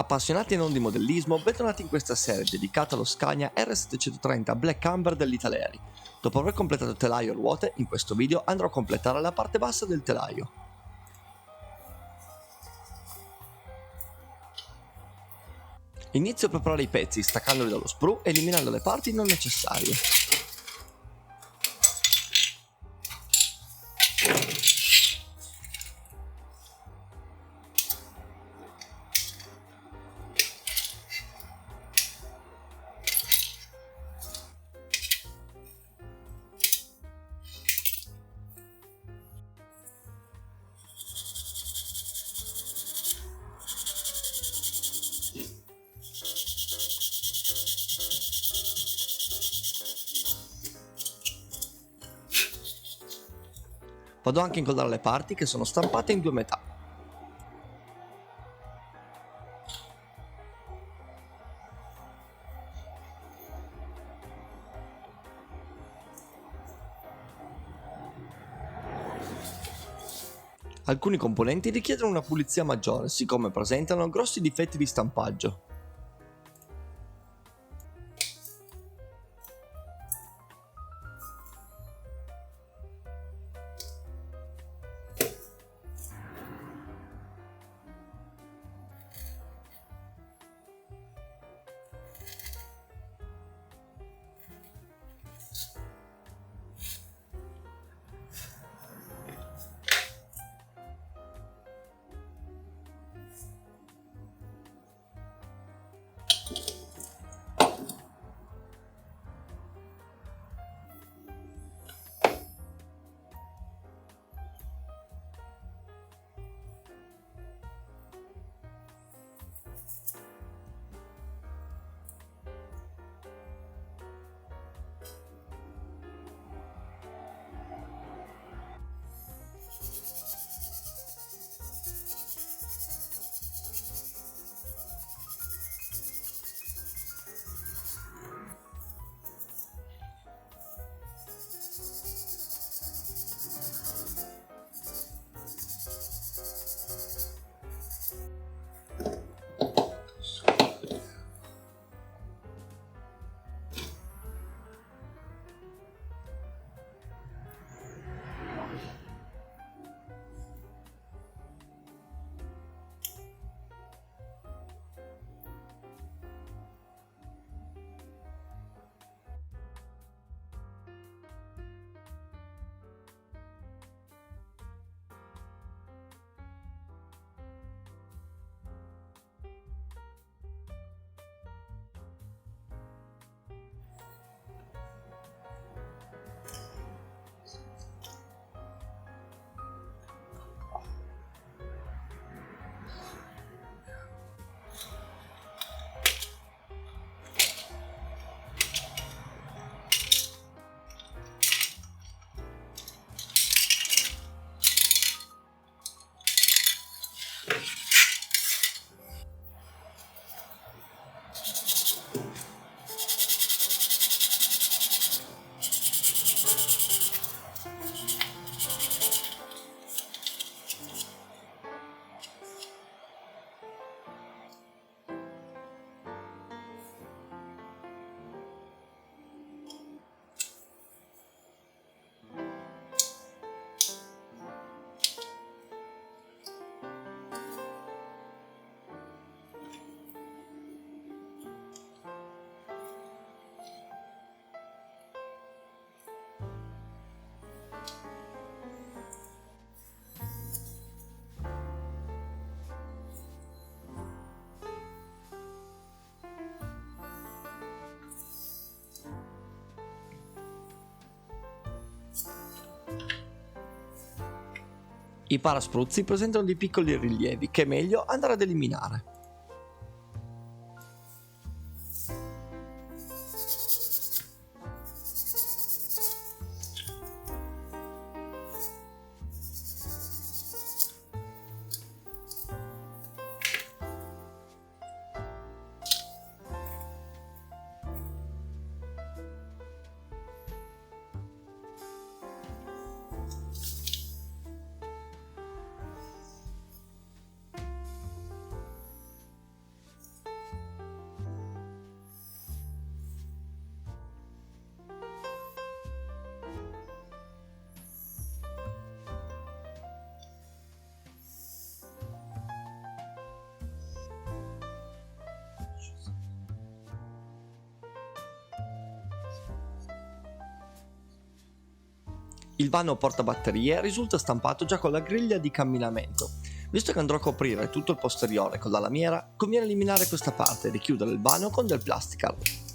Appassionati e non di modellismo, bentornati in questa serie dedicata allo Scania R730 Black Amber dell'Italeri. Dopo aver completato il telaio a ruote, in questo video andrò a completare la parte bassa del telaio. Inizio a preparare i pezzi staccandoli dallo sprue e eliminando le parti non necessarie. Vado anche a incollare le parti che sono stampate in due metà. Alcuni componenti richiedono una pulizia maggiore, siccome presentano grossi difetti di stampaggio. I paraspruzzi presentano dei piccoli rilievi che è meglio andare ad eliminare. Il vano portabatterie risulta stampato già con la griglia di camminamento. Visto che andrò a coprire tutto il posteriore con la lamiera, conviene eliminare questa parte e richiudere il vano con del plastic.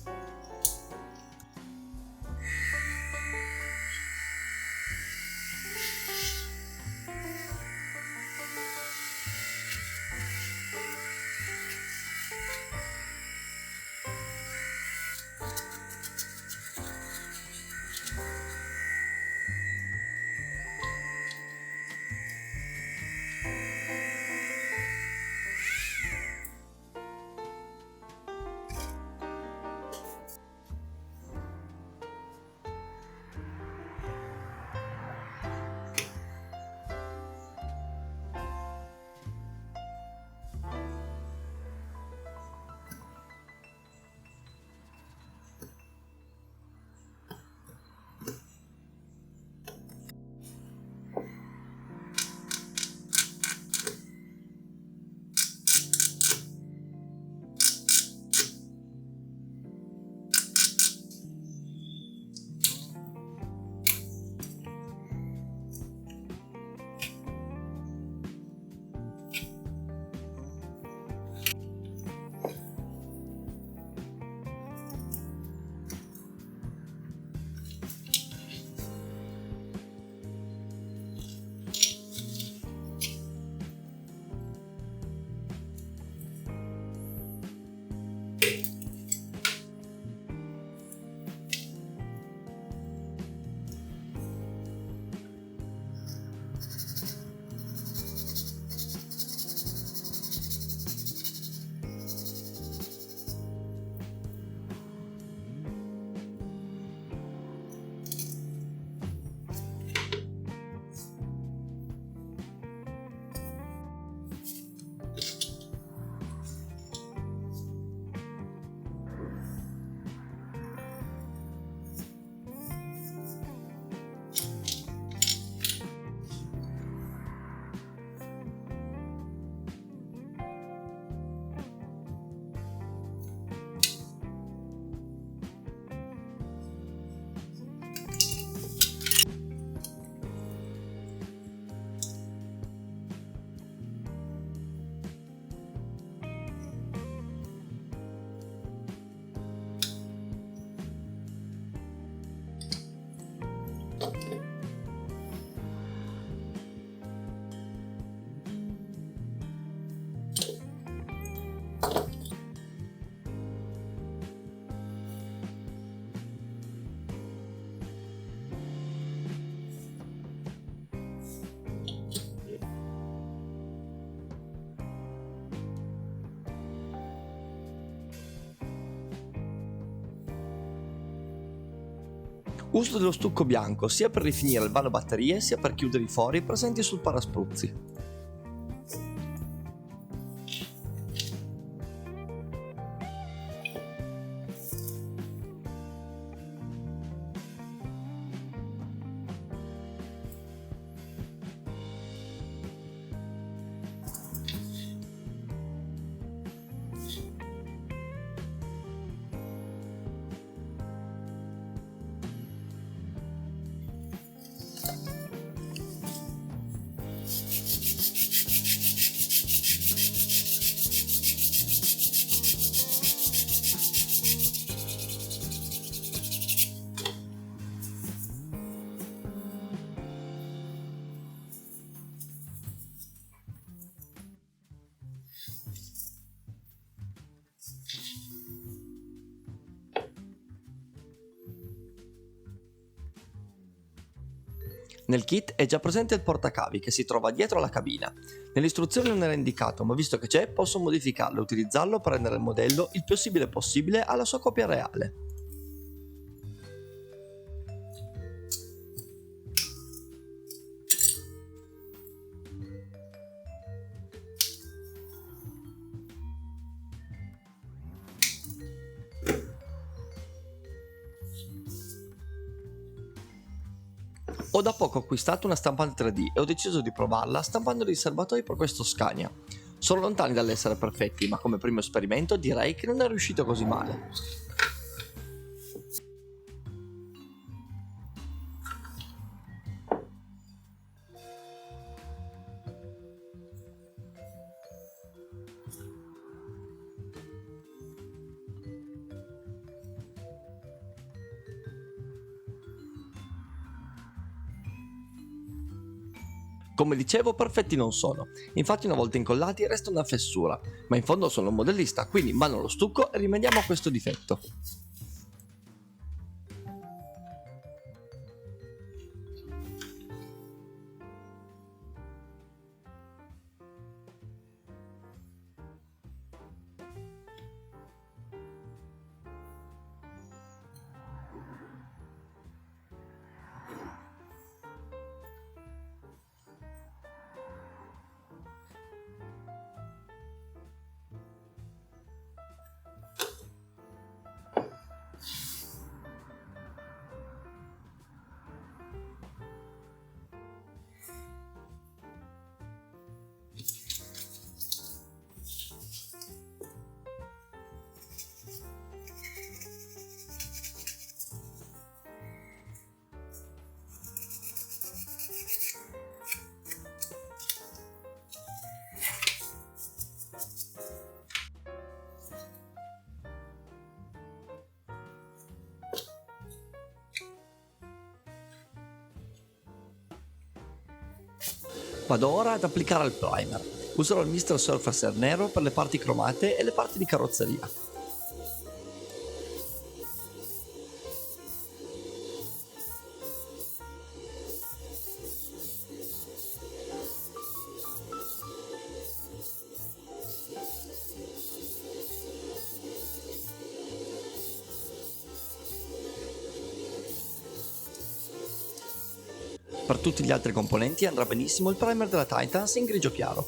Uso dello stucco bianco sia per rifinire il vano batterie sia per chiudere i fori presenti sul paraspruzzi. Nel kit è già presente il portacavi che si trova dietro la cabina. Nelle istruzioni non era indicato, ma visto che c'è posso modificarlo e utilizzarlo per rendere il modello il più simile possibile alla sua copia reale. Ho da poco acquistato una stampante 3D e ho deciso di provarla stampando dei serbatoi per questo Scania. Sono lontani dall'essere perfetti, ma come primo esperimento direi che non è riuscito così male. Come dicevo, perfetti non sono, infatti una volta incollati resta una fessura, ma in fondo sono un modellista, quindi in mano allo stucco e rimediamo a questo difetto. Vado ora ad applicare il primer. Userò il Mr. Surfacer nero per le parti cromate e le parti di carrozzeria. Per tutti gli altri componenti andrà benissimo il primer della Titans in grigio chiaro.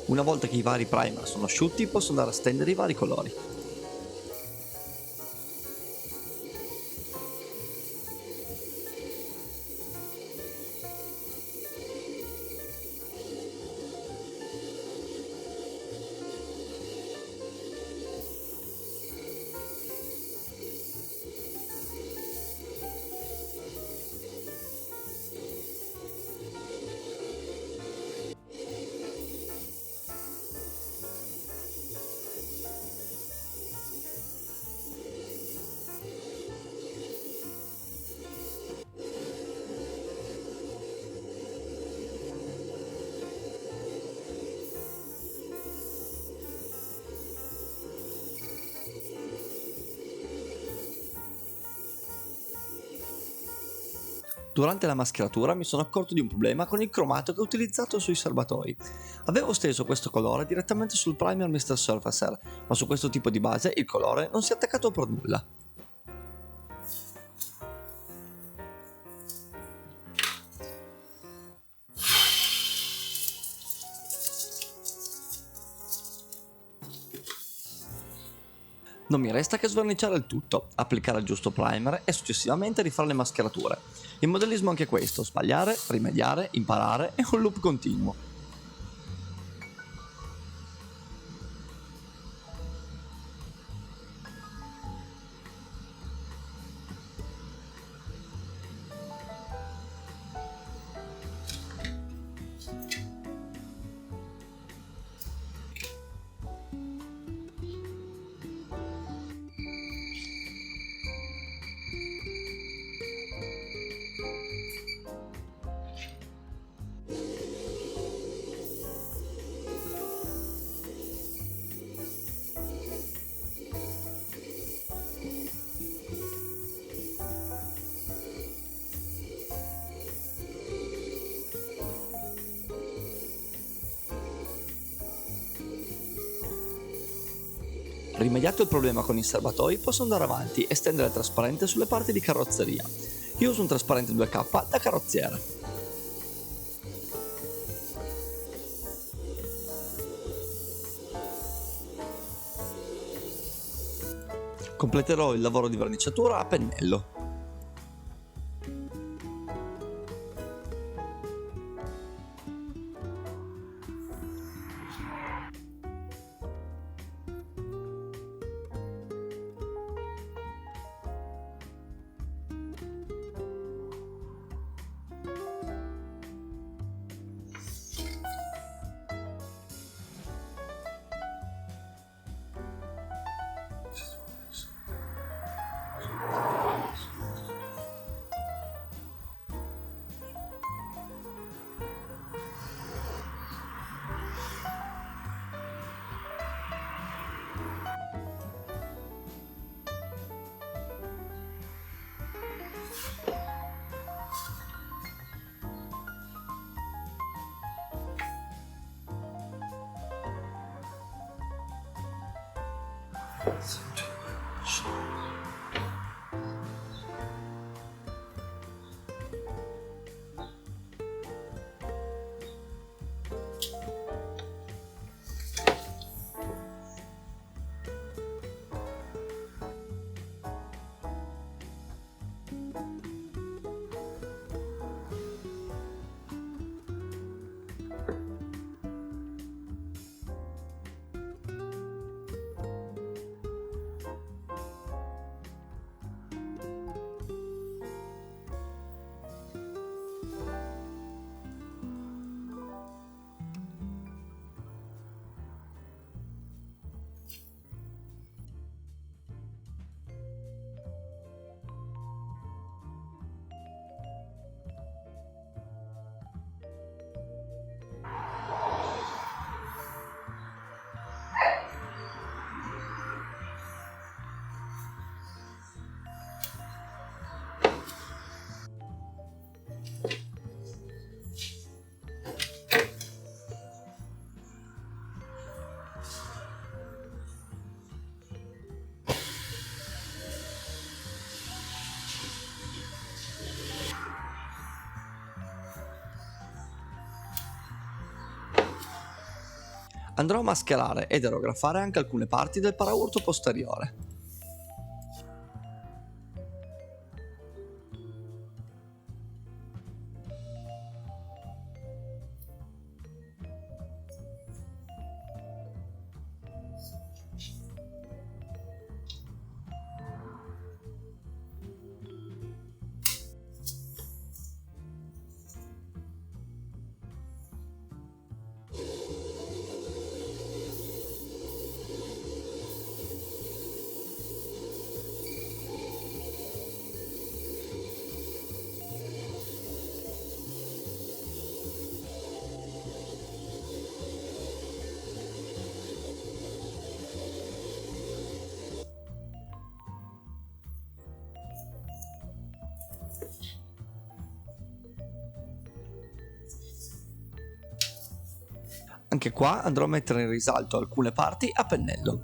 Una volta che i vari primer sono asciutti, posso andare a stendere i vari colori. Durante la mascheratura mi sono accorto di un problema con il cromato che ho utilizzato sui serbatoi. Avevo steso questo colore direttamente sul primer Mr. Surfacer, ma su questo tipo di base il colore non si è attaccato per nulla. Non mi resta che sverniciare il tutto, applicare il giusto primer e successivamente rifare le mascherature. Il modellismo è anche questo, sbagliare, rimediare, imparare e un loop continuo. Rimediato il problema con i serbatoi, posso andare avanti e stendere il trasparente sulle parti di carrozzeria. Io uso un trasparente 2K da carrozziere. Completerò il lavoro di verniciatura a pennello. Andrò a mascherare ed aerografare anche alcune parti del paraurto posteriore. Anche qua andrò a mettere in risalto alcune parti a pennello.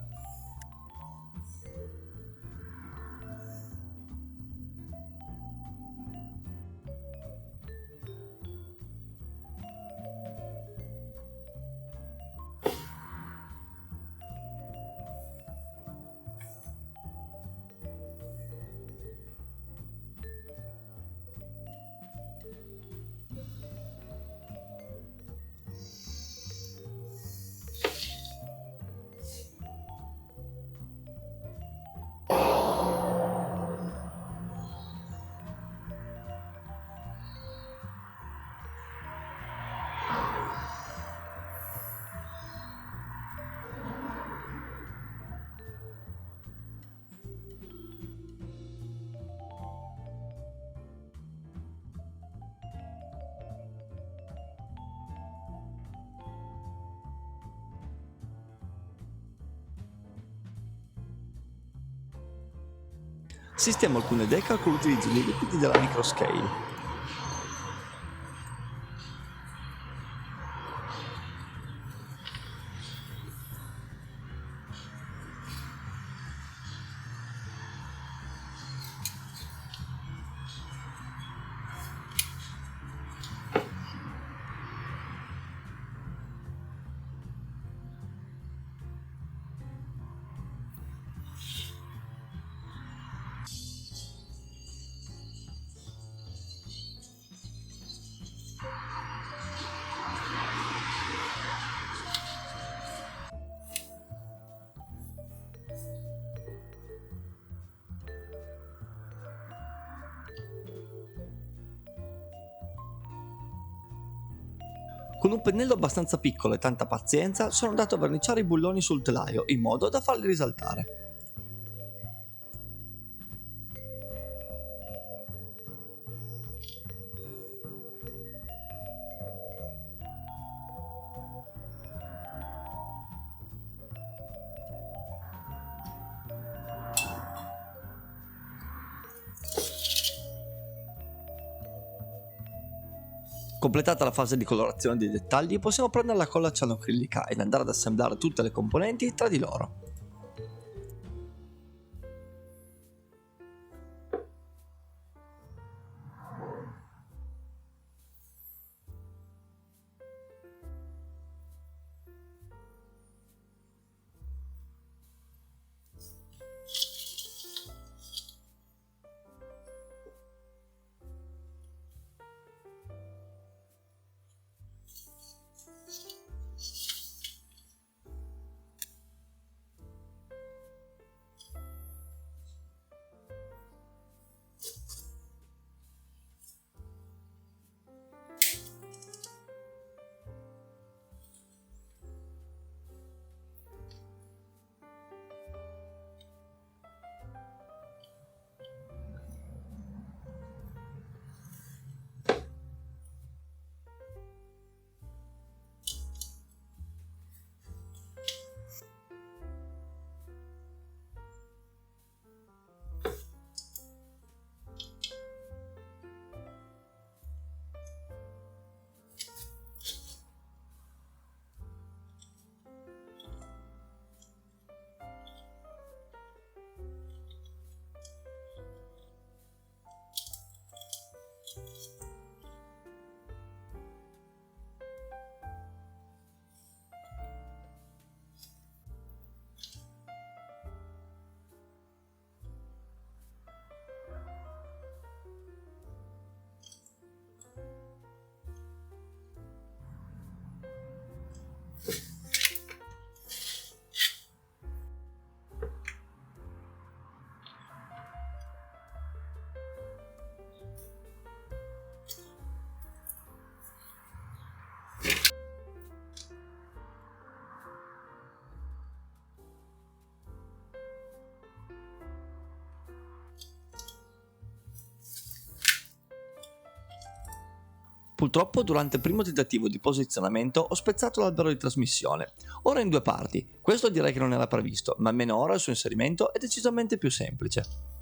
Sistemo alcune decal con l'utilizzo dei liquidi della Microscale. Con un pennello abbastanza piccolo e tanta pazienza sono andato a verniciare i bulloni sul telaio in modo da farli risaltare. Completata la fase di colorazione dei dettagli, possiamo prendere la colla cianoacrilica ed andare ad assemblare tutte le componenti tra di loro. Purtroppo durante il primo tentativo di posizionamento ho spezzato l'albero di trasmissione. Ora è in due parti. Questo direi che non era previsto, ma almeno ora il suo inserimento è decisamente più semplice.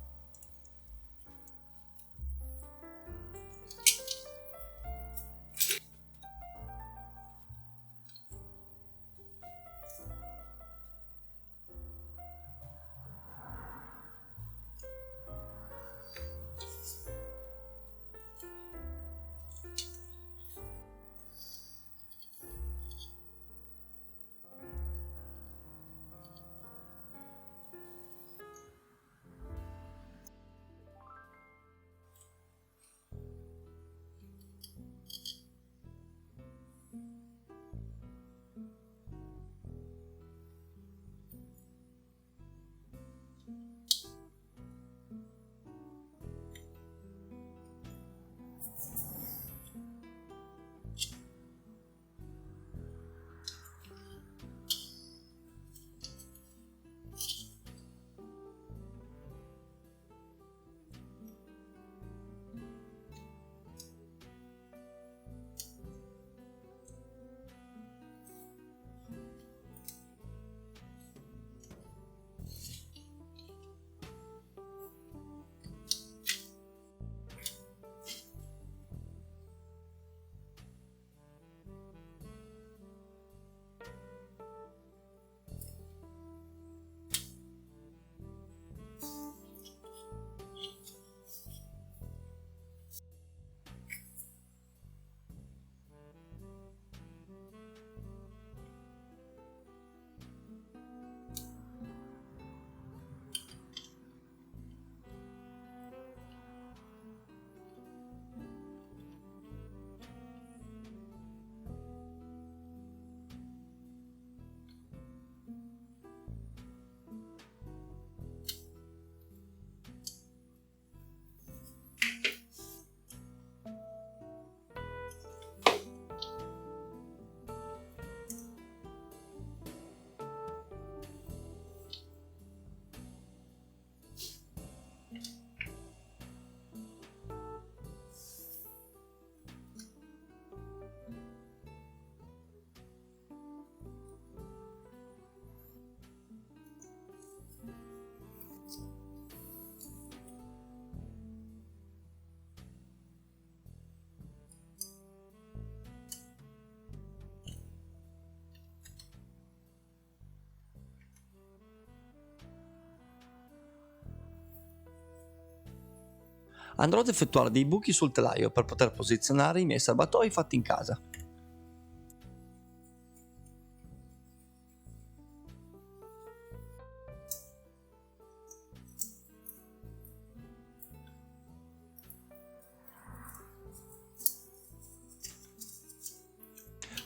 Andrò ad effettuare dei buchi sul telaio per poter posizionare i miei serbatoi fatti in casa.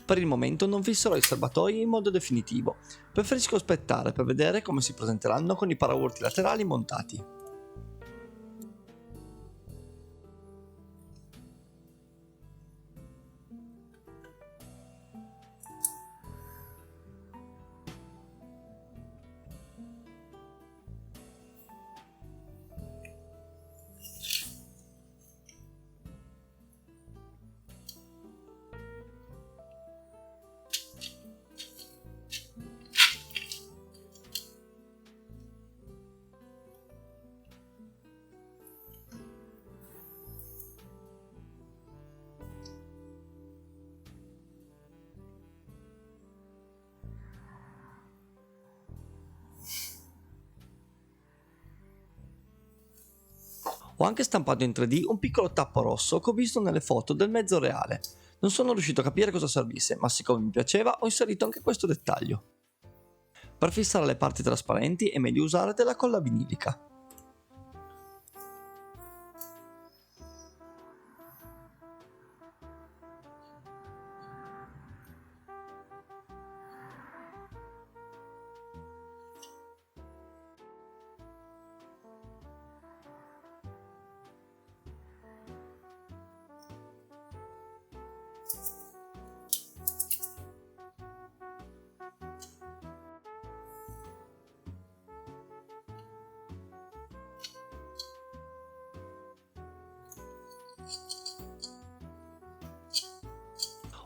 Per il momento non fisserò i serbatoi in modo definitivo, preferisco aspettare per vedere come si presenteranno con i paraurti laterali montati. Ho anche stampato in 3D un piccolo tappo rosso che ho visto nelle foto del mezzo reale. Non sono riuscito a capire cosa servisse, ma siccome mi piaceva ho inserito anche questo dettaglio. Per fissare le parti trasparenti è meglio usare della colla vinilica.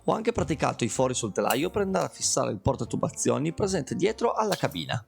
Ho anche praticato i fori sul telaio per andare a fissare il portatubazioni presente dietro alla cabina.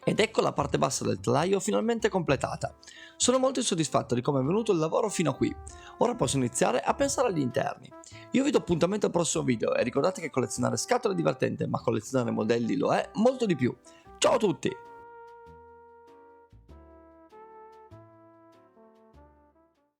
Ed ecco la parte bassa del telaio finalmente completata. Sono molto insoddisfatto di come è venuto il lavoro fino a qui. Ora posso iniziare a pensare agli interni. Io vi do appuntamento al prossimo video e ricordate che collezionare scatole è divertente, ma collezionare modelli lo è molto di più. Ciao a tutti!